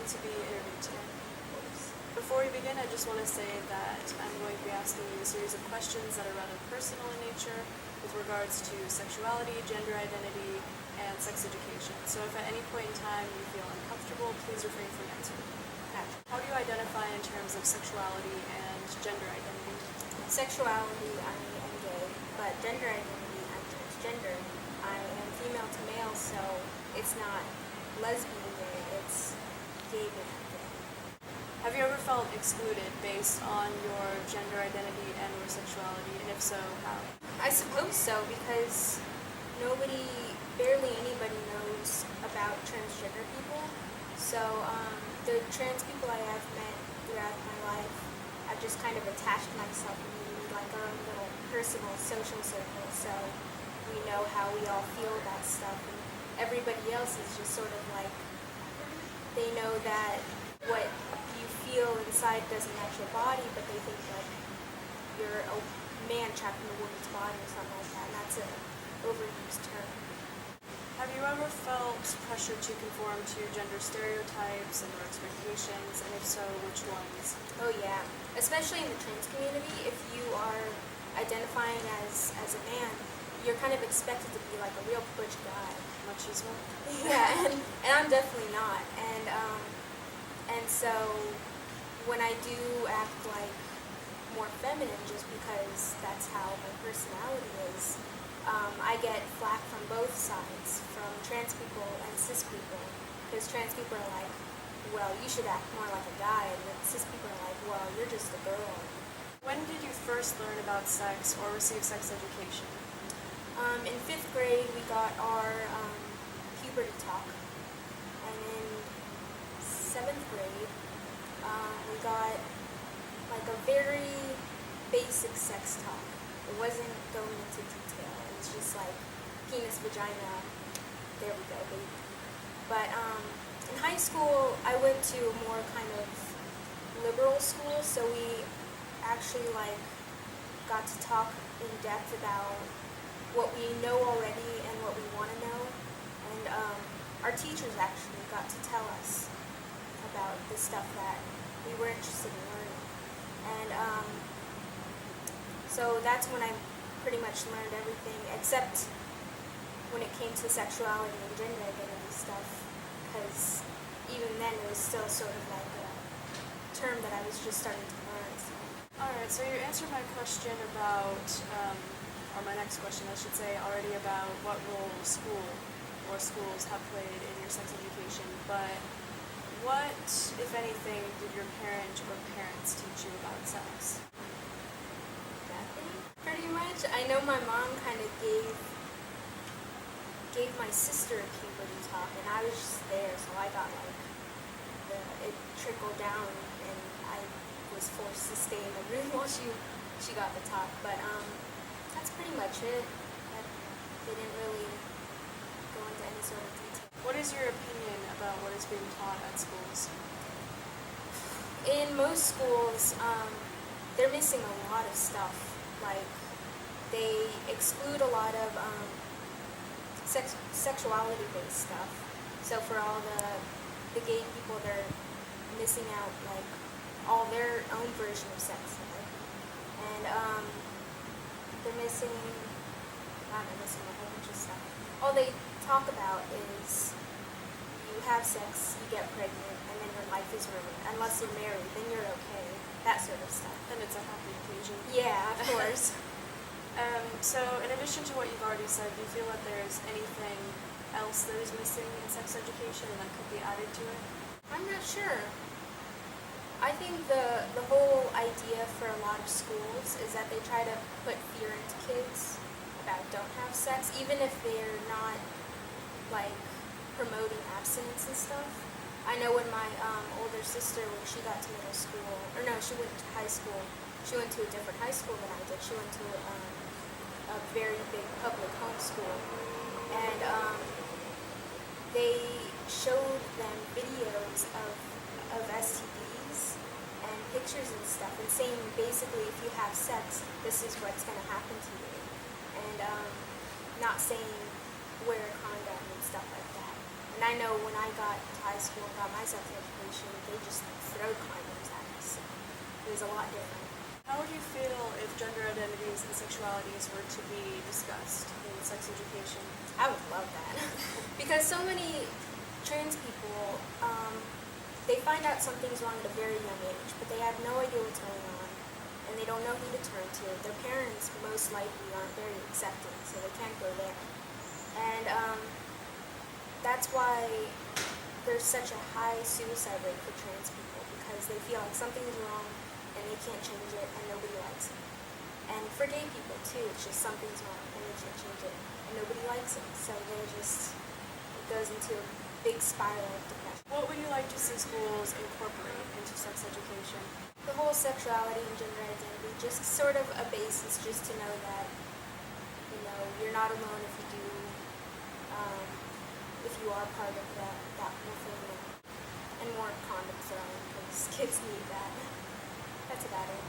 happy to be interviewed today. Before we begin, I just want to say that I'm going to be asking you a series of questions that are rather personal in nature with regards to sexuality, gender identity, and sex education. So if at any point in time you feel uncomfortable, please refrain from answering. How do you identify in terms of sexuality and gender identity? Sexuality, I am gay, but gender identity, I'm transgender. I am female to male, so it's not lesbian gay, it's gay but not gay. Have you ever felt excluded based on your gender identity and or sexuality, and if so, how? I suppose so, because barely anybody knows about transgender people. So the trans people I have met throughout my life, I've just kind of attached myself in like our own little personal social circle. So we know how we all feel about stuff, and everybody else is just sort of like, they know that what you feel inside doesn't match your body, but they think like you're a man trapped in a woman's body or something like that, and that's an overused term. Have you ever felt pressure to conform to gender stereotypes and or expectations, and if so, which ones? Oh yeah, especially in the trans community, if you are identifying as a man, you're kind of expected to be like a real butch guy. Machismo? Yeah, and I'm definitely not. And so when I do act like more feminine just because that's how my personality is, I get flack from both sides, from trans people and cis people, because trans people are like, well, you should act more like a guy, and then cis people are like, well, you're just a girl. When did you first learn about sex or receive sex education? In 5th grade, we got our puberty talk, and in 7th grade, we got like a very basic sex talk. It wasn't going into detail. It was just like penis, vagina, there we go, baby. But in high school, I went to a more kind of liberal school, so we actually like got to talk in depth about what we know already and what we want to know. And our teachers actually got to tell us about the stuff that we were interested in learning. And so that's when I pretty much learned everything, except when it came to sexuality and gender identity stuff, because even then it was still sort of like a term that I was just starting to learn. So. Alright, so you answered my question about, or my next question I should say, already about what role school or schools have played in your sex education, but what, if anything, did your parent or parents teach you about sex? Nothing, pretty much. I know my mom kind of gave my sister a puberty talk, and I was just there, so I got like, it trickled down, and I was forced to stay in the room while she got the talk, but that's pretty much it. They didn't really go into any sort of detail. What is your opinion about what is being taught at schools? In most schools, they're missing a lot of stuff. Like, they exclude a lot of sexuality-based stuff. So for all the gay people, they're missing out like all their own version of sex. And they're missing a whole bunch of stuff. All they talk about is you have sex, you get pregnant, and then your life is ruined. Unless you're married, then you're okay. That sort of stuff. Then it's a happy occasion. Yeah, of course. So in addition to what you've already said, do you feel that there's anything else that is missing in sex education and that could be added to it? I'm not sure. I think the whole idea for a lot of schools is that they try to put fear into kids about don't have sex, even if they're not like promoting abstinence and stuff. I know when my older sister, when she got to middle school, or no, she went to high school, she went to a different high school than I did. She went to a very big public homeschool, and they showed them videos of STDs and pictures and stuff, and saying basically if you have sex, this is what's going to happen to you, and not saying wear a condom and stuff like that. And And I know when I got to high school and got my sex education, they just throw condoms at us. It was a lot different. How would you feel if gender identities and sexualities were to be discussed in sex education? I would love that. Because so many trans people, they find out something's wrong at a very young age, but they have no idea what's going on, and they don't know who to turn to. Their parents most likely aren't very accepting, so they can't go there. And that's why there's such a high suicide rate for trans people, because they feel like something's wrong and they can't change it and nobody likes it. And for gay people too, it's just something's wrong and they can't change it and nobody likes it. So it goes into a big spiral of depression. What would you like to see schools incorporate into sex education? The whole sexuality and gender identity, just sort of a basis just to know that, you're not alone if you do, if you are part of that whole thing, and more condoms around because kids need that. That's about it.